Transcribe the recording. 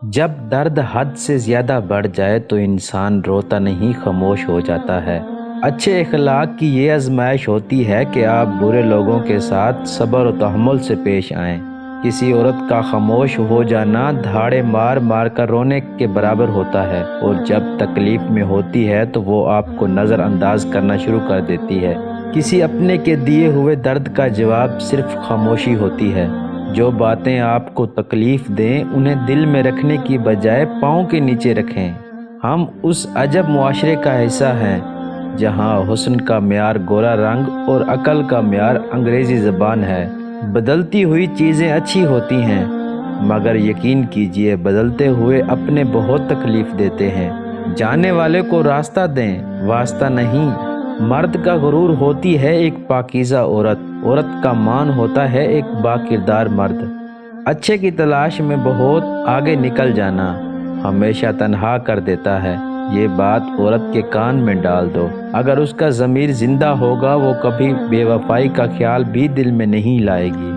جب درد حد سے زیادہ بڑھ جائے تو انسان روتا نہیں، خاموش ہو جاتا ہے۔ اچھے اخلاق کی یہ آزمائش ہوتی ہے کہ آپ برے لوگوں کے ساتھ صبر و تحمل سے پیش آئیں۔ کسی عورت کا خاموش ہو جانا دھاڑے مار مار کر رونے کے برابر ہوتا ہے، اور جب تکلیف میں ہوتی ہے تو وہ آپ کو نظر انداز کرنا شروع کر دیتی ہے۔ کسی اپنے کے دیے ہوئے درد کا جواب صرف خاموشی ہوتی ہے۔ جو باتیں آپ کو تکلیف دیں انہیں دل میں رکھنے کی بجائے پاؤں کے نیچے رکھیں۔ ہم اس عجب معاشرے کا حصہ ہیں جہاں حسن کا معیار گورا رنگ اور عقل کا معیار انگریزی زبان ہے۔ بدلتی ہوئی چیزیں اچھی ہوتی ہیں، مگر یقین کیجئے بدلتے ہوئے اپنے بہت تکلیف دیتے ہیں۔ جانے والے کو راستہ دیں، واسطہ نہیں۔ مرد کا غرور ہوتی ہے ایک پاکیزہ عورت، عورت کا مان ہوتا ہے ایک با کردار مرد۔ اچھے کی تلاش میں بہت آگے نکل جانا ہمیشہ تنہا کر دیتا ہے۔ یہ بات عورت کے کان میں ڈال دو، اگر اس کا ضمیر زندہ ہوگا وہ کبھی بے وفائی کا خیال بھی دل میں نہیں لائے گی۔